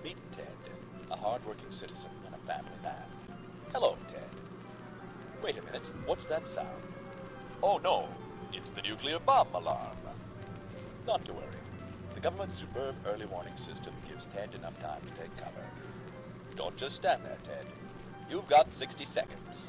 Meet Ted, a hard-working citizen and a family man. Hello, Ted. Wait a minute, what's that sound? Oh no, it's the nuclear bomb alarm. Not to worry. The government's superb early warning system gives Ted enough time to take cover. Don't just stand there, Ted. You've got 60 seconds.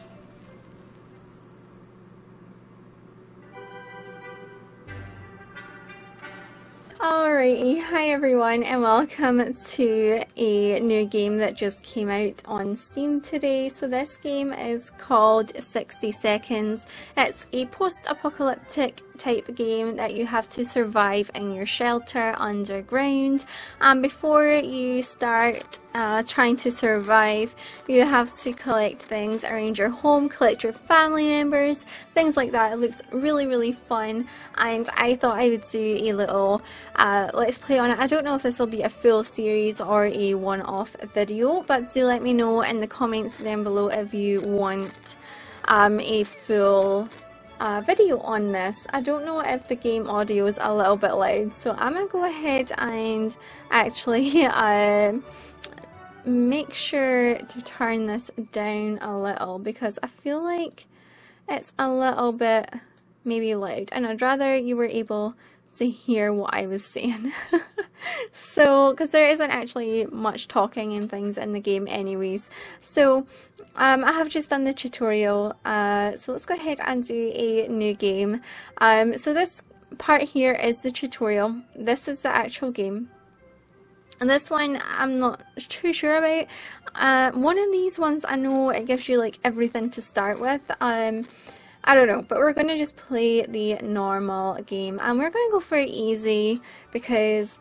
Alrighty, hi everyone and welcome to a new game that just came out on Steam today. So this game is called 60 Seconds. It's a post-apocalyptic type game that you have to survive in your shelter underground, and before you start trying to survive, you have to collect things around your home, collect your family members, things like that. It looks really fun, and I thought I would do a little let's play on it. I don't know if this will be a full series or a one-off video, but do let me know in the comments down below if you want a full video on this. I don't know if the game audio is a little bit loud, so I'm gonna go ahead and actually make sure to turn this down a little because I feel like it's a little bit maybe loud, and I'd rather you were able to hear what I was saying. So, because there isn't actually much talking and things in the game anyways. So I have just done the tutorial, so let's go ahead and do a new game. So this part here is the tutorial. This is the actual game. And this one I'm not too sure about. One of these ones I know it gives you like everything to start with. I don't know, but we're going to just play the normal game, and we're going to go for easy because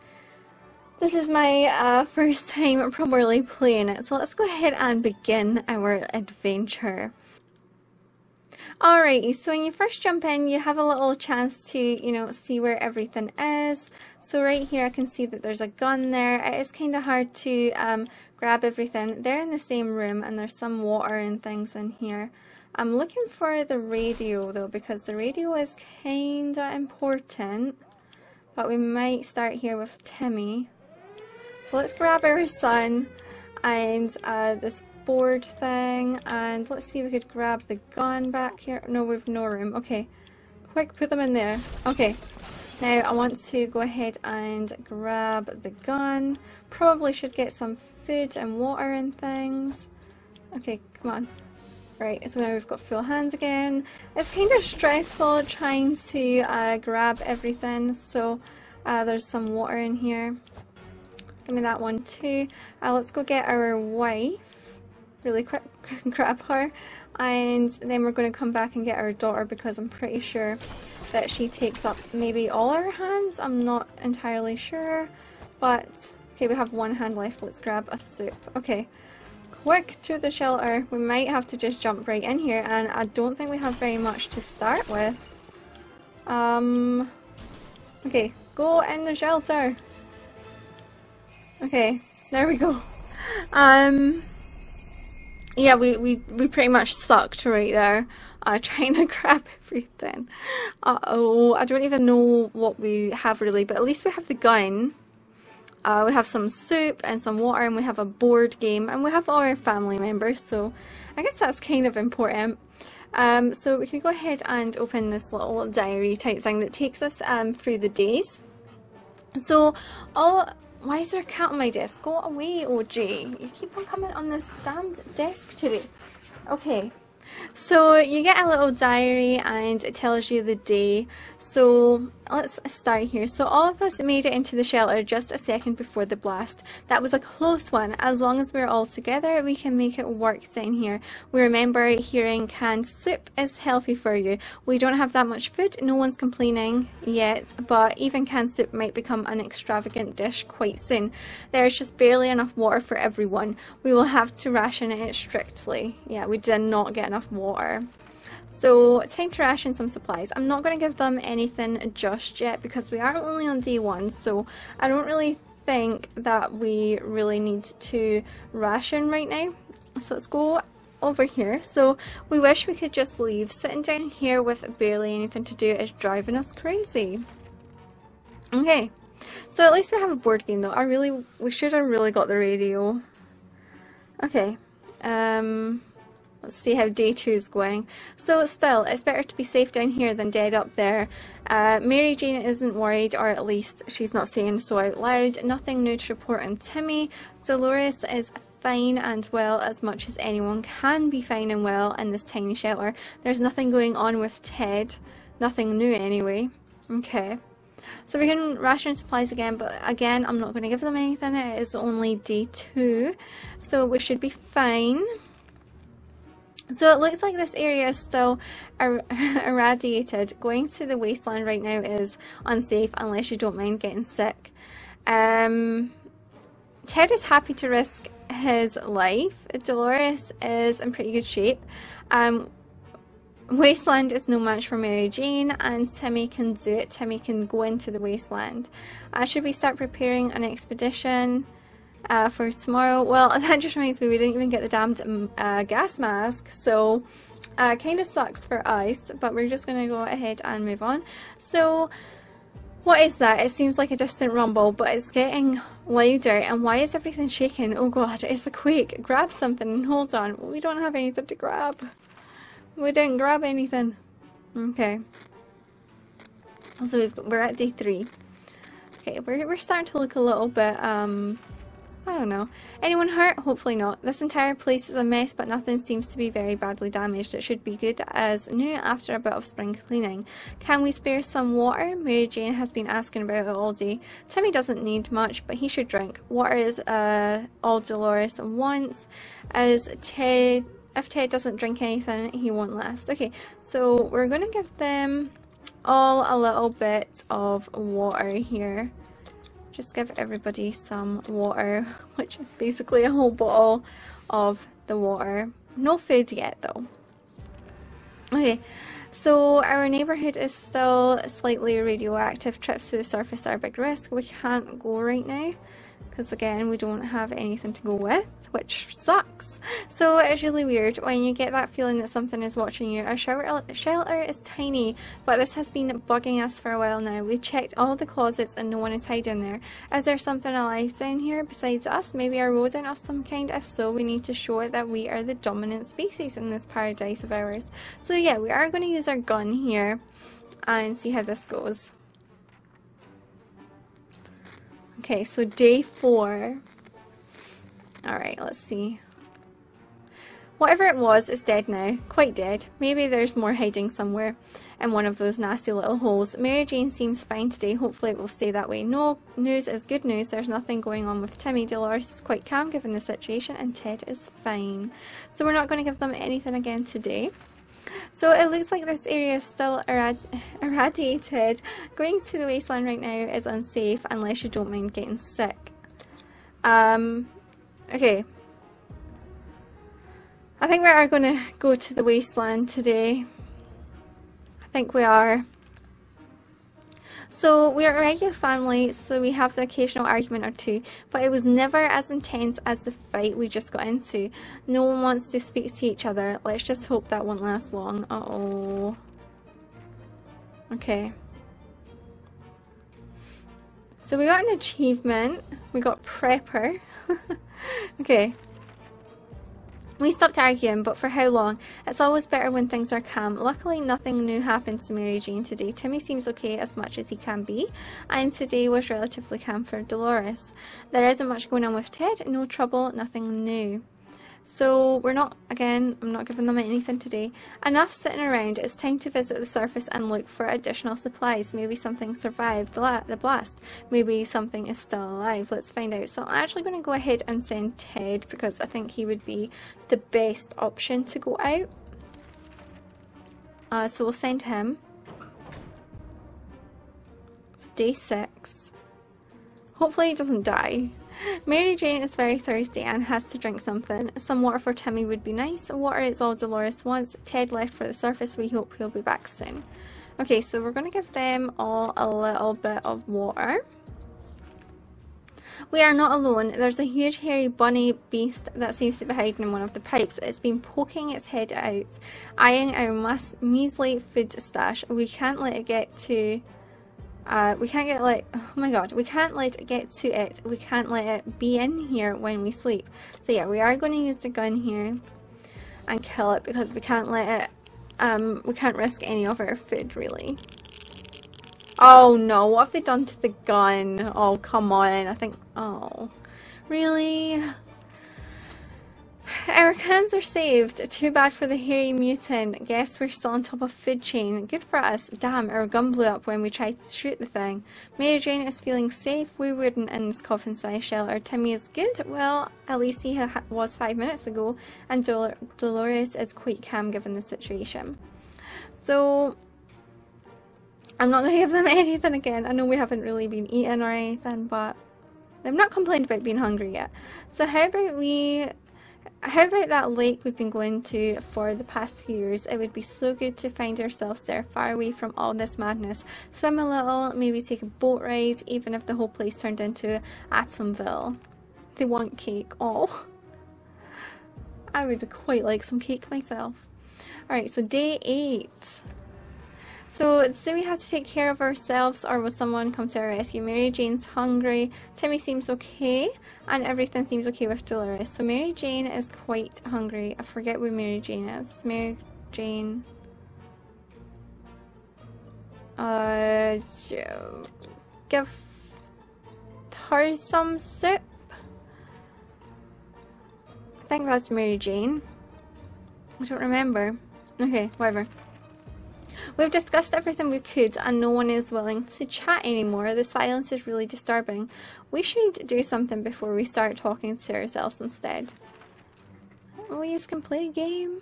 this is my first time properly playing it. So let's go ahead and begin our adventure. Alrighty, so when you first jump in, you have a little chance to, you know, see where everything is. So right here I can see that there's a gun there. It is kind of hard to grab everything. They're in the same room, and there's some water and things in here. I'm looking for the radio though, because the radio is kinda important, but we might start here with Timmy. So let's grab our son and this board thing, and let's see if we could grab the gun back here. No, we've no room. Okay, quick, put them in there. Okay, now I want to go ahead and grab the gun. Probably should get some food and water and things. Okay, come on. Right, so now we've got full hands again. It's kind of stressful trying to grab everything, so there's some water in here. Give me that one too. Let's go get our wife really quick, grab her, and then we're going to come back and get our daughter because I'm pretty sure that she takes up maybe all our hands. I'm not entirely sure, but okay, we have one hand left. Let's grab a soup. Okay. Quick to the shelter. We might have to just jump right in here, and I don't think we have very much to start with. Okay, go in the shelter. Okay, there we go. Yeah, we pretty much sucked right there, trying to grab everything. Uh-oh, I don't even know what we have really, but at least we have the gun. We have some soup and some water, and we have a board game, and we have all our family members, so I guess that's kind of important. So we can go ahead and open this little diary type thing that takes us through the days. So, why is there a cat on my desk? Go away, OG. You keep on coming on this damned desk today. Okay. So you get a little diary and it tells you the day. So let's start here. So all of us made it into the shelter just a second before the blast. That was a close one. As long as we're all together, we can make it work down here. We remember hearing canned soup is healthy for you. We don't have that much food. No one's complaining yet, but even canned soup might become an extravagant dish quite soon. There's just barely enough water for everyone. We will have to ration it strictly. Yeah, we did not get enough water. So time to ration some supplies. I'm not going to give them anything just yet because we are only on day 1, so I don't really think that we really need to ration right now. So let's go over here. So we wish we could just leave. Sitting down here with barely anything to do is driving us crazy. Okay, So at least we have a board game though. We should have really got the radio. Okay. Let's see how day 2 is going. So still, it's better to be safe down here than dead up there. Mary Jane isn't worried, or at least she's not saying so out loud. Nothing new to report on Timmy. Dolores is fine and well, as much as anyone can be fine and well in this tiny shelter. There's nothing going on with Ted. Nothing new anyway. Okay. So we can ration supplies again, but again, I'm not going to give them anything. It is only day 2. So we should be fine. So it looks like this area is still irradiated. Going to the wasteland right now is unsafe unless you don't mind getting sick. Ted is happy to risk his life. Dolores is in pretty good shape. Wasteland is no match for Mary Jane, and Timmy can do it. Timmy can go into the wasteland. Should we start preparing an expedition for tomorrow? Well, that just reminds me, we didn't even get the damned gas mask, so kind of sucks for us, but we're just going to go ahead and move on. So what is that? It seems like a distant rumble, but it's getting louder. And why is everything shaking? Oh god, it's a quake. Grab something and hold on. We don't have anything to grab. We didn't grab anything. Okay. So we're at day 3. Okay, we're starting to look a little bit, I don't know. Anyone hurt? Hopefully not. This entire place is a mess, but nothing seems to be very badly damaged. It should be good as new after a bit of spring cleaning. Can we spare some water? Mary Jane has been asking about it all day. Timmy doesn't need much, but he should drink. Water is all Dolores wants. If Ted doesn't drink anything, he won't last. Okay, so we're going to give them all a little bit of water here. Just give everybody some water, which is basically a whole bottle of the water. No food yet though. Okay, so our neighbourhood is still slightly radioactive. Trips to the surface are a big risk. We can't go right now because again we don't have anything to go with, which sucks. So it's really weird when you get that feeling that something is watching you. Our shelter is tiny, but this has been bugging us for a while now. We checked all the closets and no one is hiding there. Is there something alive down here besides us? Maybe a rodent of some kind? If so, we need to show it that we are the dominant species in this paradise of ours. So yeah, we are going to use our gun here and see how this goes. Okay, so day 4. Alright, let's see. Whatever it was, it's dead now. Quite dead. Maybe there's more hiding somewhere in one of those nasty little holes. Mary Jane seems fine today. Hopefully it will stay that way. No news is good news. There's nothing going on with Timmy. Dolores is quite calm given the situation, and Ted is fine. So we're not going to give them anything again today. So it looks like this area is still irradiated. Going to the wasteland right now is unsafe unless you don't mind getting sick. Okay. I think we are going to go to the wasteland today. I think we are. So we are a regular family, so we have the occasional argument or two, but it was never as intense as the fight we just got into. No one wants to speak to each other. Let's just hope that won't last long. Uh-oh. Okay. So we got an achievement. We got Prepper. Okay. We stopped arguing, but for how long? It's always better when things are calm. Luckily, nothing new happened to Mary Jane today. Timmy seems okay as much as he can be, and today was relatively calm for Dolores. There isn't much going on with Ted. No trouble, nothing new. So we're not, again, I'm not giving them anything today. Enough sitting around. It's time to visit the surface and look for additional supplies. Maybe something survived the blast. Maybe something is still alive. Let's find out. So I'm actually going to go ahead and send Ted because I think he would be the best option to go out. So we'll send him. So day 6. Hopefully he doesn't die. Mary Jane is very thirsty and has to drink something. Some water for Timmy would be nice. Water is all Dolores wants. Ted left for the surface. We hope he'll be back soon. Okay, so we're going to give them all a little bit of water. We are not alone. There's a huge hairy bunny beast that seems to be hiding in one of the pipes. It's been poking its head out, eyeing our measly food stash. We can't let it get to We can't get like, oh my god, we can't let it get to it. We can't let it be in here when we sleep. So yeah, we are going to use the gun here and kill it because we can't let it, we can't risk any of our food really. Oh no, what have they done to the gun? Oh, come on, I think, oh, really? Our cans are saved. Too bad for the hairy mutant. Guess we're still on top of food chain. Good for us. Damn, our gun blew up when we tried to shoot the thing. Mary Jane is feeling safe. We wouldn't in this coffin-sized shelter. Timmy is good. Well, at least he was 5 minutes ago. And Dolores is quite calm given the situation. So, I'm not going to give them anything again. I know we haven't really been eating or anything, but they've not complained about being hungry yet. So how about that lake we've been going to for the past few years? It would be so good to find ourselves there, far away from all this madness. Swim a little, maybe take a boat ride, even if the whole place turned into Atomville. They want cake. Oh, I would quite like some cake myself. Alright, so day 8. So, do we have to take care of ourselves or will someone come to our rescue? Mary Jane's hungry, Timmy seems okay, and everything seems okay with Dolores. So Mary Jane is quite hungry. I forget where Mary Jane is. Mary Jane... give her some soup? I think that's Mary Jane. I don't remember. Okay, whatever. We've discussed everything we could and no one is willing to chat anymore. The silence is really disturbing. We should do something before we start talking to ourselves instead. We just can play a game.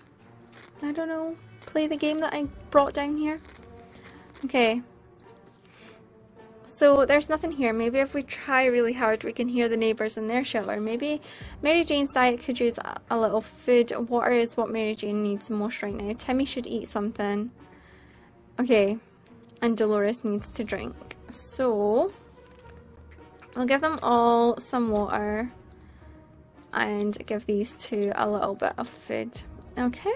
I don't know. Play the game that I brought down here. Okay. So there's nothing here. Maybe if we try really hard we can hear the neighbours in their shelter. Maybe Mary Jane's diet could use a little food. Water is what Mary Jane needs most right now. Timmy should eat something. Okay, and Dolores needs to drink. So, I'll give them all some water and give these two a little bit of food. Okay?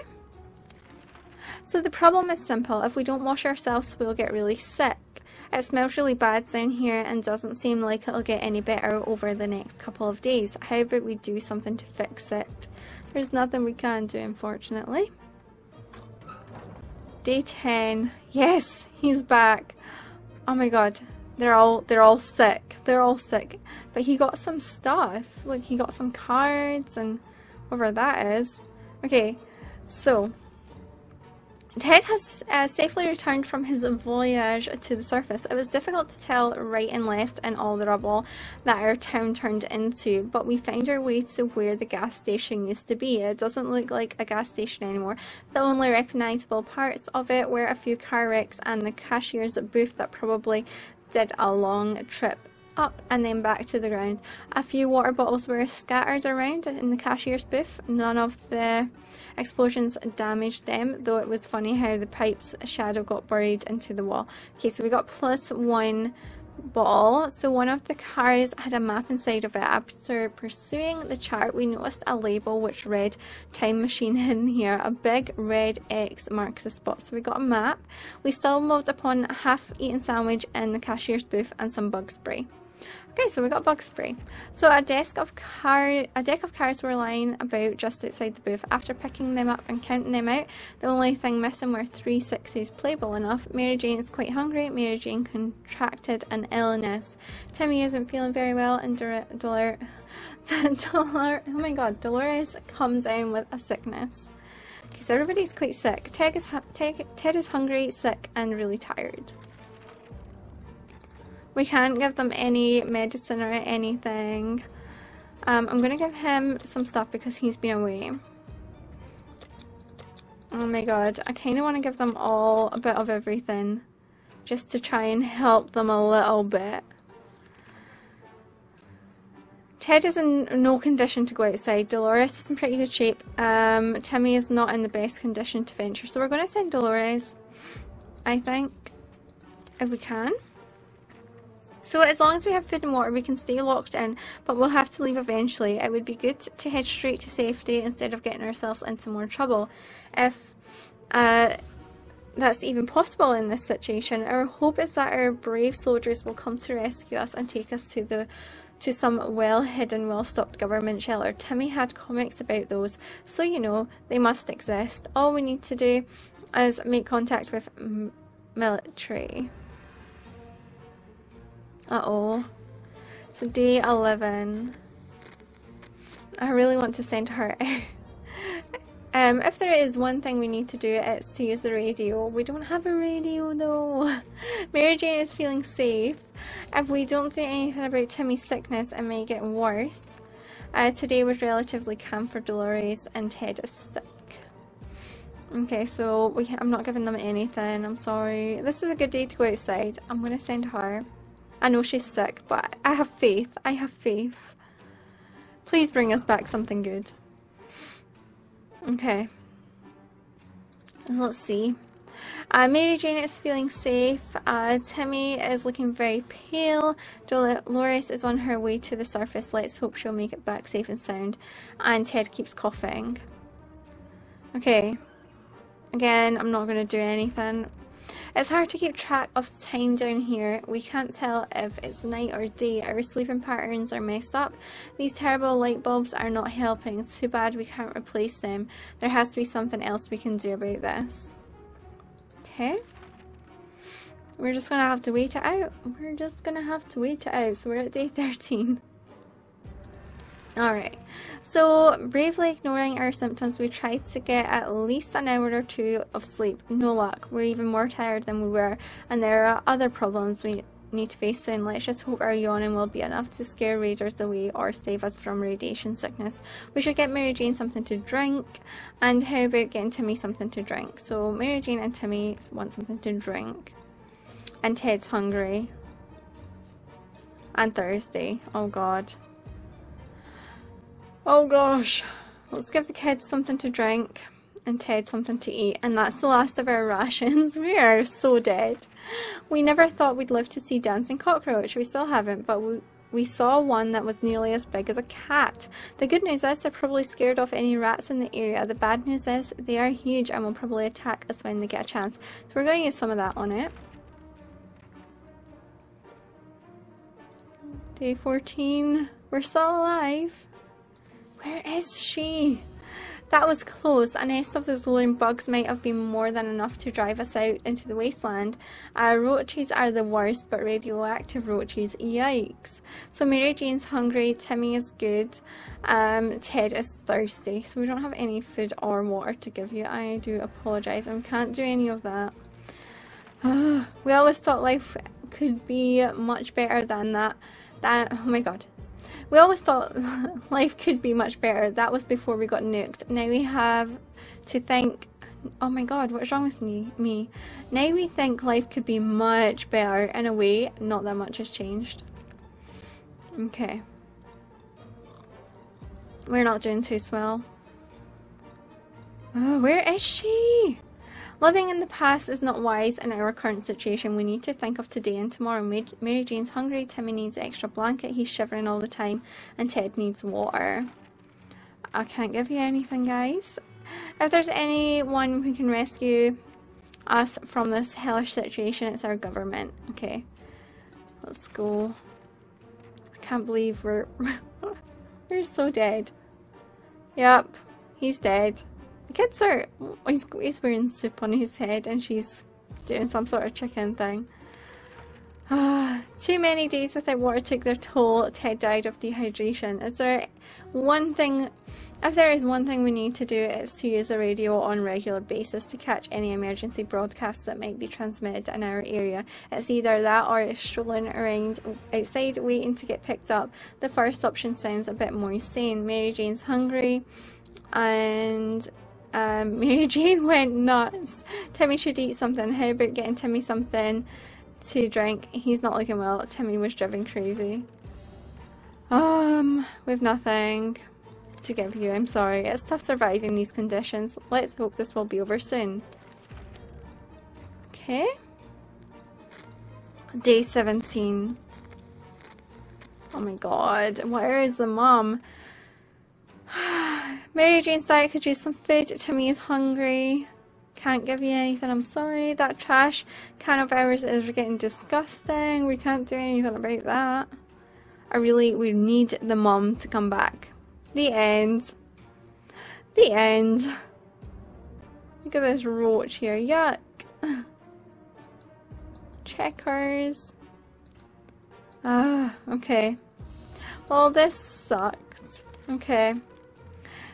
So the problem is simple. If we don't wash ourselves, we'll get really sick. It smells really bad down here and doesn't seem like it'll get any better over the next couple of days. How about we do something to fix it? There's nothing we can do, unfortunately. Day 10. Yes, he's back. Oh my god. They're all sick. They're all sick. But he got some stuff. Like he got some cards and whatever that is. Okay. So Ted has safely returned from his voyage to the surface. It was difficult to tell right and left in all the rubble that our town turned into, but we found our way to where the gas station used to be. It doesn't look like a gas station anymore. The only recognisable parts of it were a few car wrecks and the cashier's booth that probably did a long trip up and then back to the ground. A few water bottles were scattered around in the cashier's booth. None of the explosions damaged them, though it was funny how the pipe's shadow got buried into the wall. Okay, so we got +1 ball. So one of the cars had a map inside of it. After pursuing the chart, we noticed a label which read time machine hidden here. A big red X marks the spot. So we got a map. We stumbled upon a half-eaten sandwich in the cashier's booth and some bug spray. Okay, so we got bug spray. So a deck of cards were lying about just outside the booth. After picking them up and counting them out, the only thing missing were 3 6s playable enough. Mary Jane is quite hungry. Mary Jane contracted an illness. Timmy isn't feeling very well, and oh my god, Dolores come down with a sickness. Okay, so everybody's quite sick. Ted is hungry, sick, and really tired. We can't give them any medicine or anything. I'm going to give him some stuff because he's been away. Oh my god, I kind of want to give them all a bit of everything. Just to try and help them a little bit. Ted is in no condition to go outside. Dolores is in pretty good shape. Timmy is not in the best condition to venture. So we're going to send Dolores, I think, if we can. So as long as we have food and water, we can stay locked in, but we'll have to leave eventually. It would be good to head straight to safety instead of getting ourselves into more trouble. If that's even possible in this situation. Our hope is that our brave soldiers will come to rescue us and take us to some well-hidden, well-stocked government shelter. Timmy had comics about those, so you know, they must exist. All we need to do is make contact with military. Uh-oh. So day 11. I really want to send her out. If there is one thing we need to do, it's to use the radio. We don't have a radio though. Mary Jane is feeling safe. If we don't do anything about Timmy's sickness, it may get worse. Today was relatively calm for Dolores, and Ted is sick. Okay, so I'm not giving them anything. I'm sorry. This is a good day to go outside. I'm going to send her. I know she's sick, but I have faith. I have faith. Please bring us back something good. Okay. Let's see. Mary Jane is feeling safe. Timmy is looking very pale. Dolores is on her way to the surface. Let's hope she'll make it back safe and sound. And Ted keeps coughing. Okay. Again, I'm not going to do anything. It's hard to keep track of time down here. We can't tell if it's night or day. Our sleeping patterns are messed up. These terrible light bulbs are not helping. It's too bad we can't replace them. There has to be something else we can do about this. Okay. We're just going to have to wait it out. We're just going to have to wait it out. So we're at day 13. Alright, so bravely ignoring our symptoms, we tried to get at least an hour or two of sleep. No luck. We're even more tired than we were, and there are other problems we need to face soon. Let's just hope our yawning will be enough to scare raiders away or save us from radiation sickness. We should get Mary Jane something to drink, and how about getting Timmy something to drink? So Mary Jane and Timmy want something to drink, and Ted's hungry, and thirsty. Oh god. Oh gosh, let's give the kids something to drink and Ted something to eat, and that's the last of our rations. We are so dead. We never thought we'd live to see Dancing Cockroach. We still haven't, but we saw one that was nearly as big as a cat. The good news is they're probably scared off any rats in the area. The bad news is they are huge and will probably attack us when they get a chance. So we're going to use some of that on it. Day 14. We're still alive. Where is she? That was close. A nest of those lone bugs might have been more than enough to drive us out into the wasteland. Roaches are the worst, but radioactive roaches, yikes. So Mary Jane's hungry, Timmy is good, Ted is thirsty. So we don't have any food or water to give you. I do apologise, and we can't do any of that. We always thought life could be much better than that. Oh my god. We always thought life could be much better. That was before we got nuked. Now we have to think, oh my god, what's wrong with me? Now we think life could be much better. In a way, not that much has changed. Okay. We're not doing too well. Oh, where is she? Living in the past is not wise in our current situation. We need to think of today and tomorrow. Mary Jane's hungry, Timmy needs an extra blanket, he's shivering all the time, and Ted needs water. I can't give you anything, guys. If there's anyone who can rescue us from this hellish situation, it's our government. Okay, let's go. I can't believe we're so dead. Yep, he's dead. The kids are, he's wearing soup on his head and she's doing some sort of chicken thing. Too many days without water took their toll. Ted died of dehydration. Is there one thing, if there is one thing we need to do, it's to use the radio on a regular basis to catch any emergency broadcasts that might be transmitted in our area. It's either that or it's strolling around outside waiting to get picked up. The first option sounds a bit more sane. Mary Jane's hungry and Mary Jane went nuts. Timmy should eat something. How about getting Timmy something to drink? He's not looking well. Timmy was driven crazy. We've nothing to give you. I'm sorry. It's tough surviving these conditions. Let's hope this will be over soon. Okay. Day 17. Oh my god. Where is the mum? Mary Jane's diet could use some food. Timmy is hungry. Can't give you anything, I'm sorry. That trash can of ours is getting disgusting. We can't do anything about that. We need the mom to come back. The end. The end. Look at this roach here. Yuck. Checkers. Ah, okay. Well, this sucked. Okay.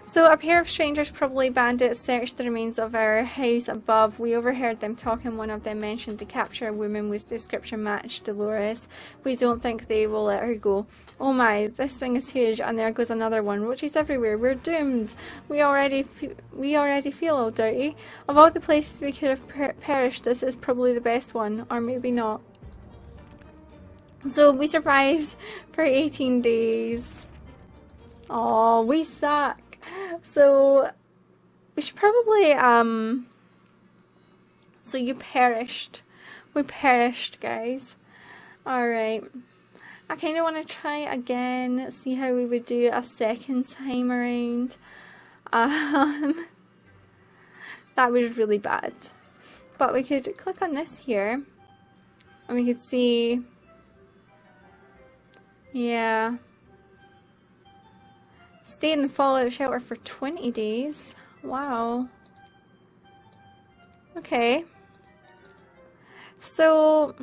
So a pair of strangers, probably bandits, searched the remains of our house above. We overheard them talking. One of them mentioned to capture a woman whose description matched Dolores. We don't think they will let her go. Oh my, this thing is huge, and there goes another one. Roaches everywhere. We're doomed. We already feel all dirty. Of all the places we could have perished, this is probably the best one, or maybe not. So we survived for 18 days. Oh, we suck. So we should probably so you perished. We perished, guys. Alright. I kinda wanna try again, see how we would do a second time around. That was really bad. But we could click on this here and we could see, yeah. Stay in the fallout shelter for 20 days. Wow. Okay. So,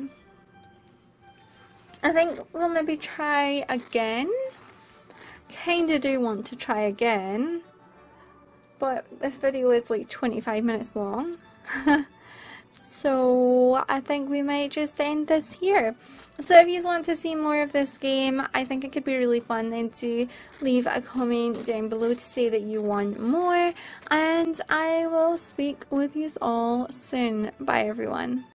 I think we'll maybe try again. Kinda do want to try again. But this video is like 25 minutes long. So, I think we might just end this here. So if you want to see more of this game, I think it could be really fun, then to leave a comment down below to say that you want more. And I will speak with you all soon. Bye everyone.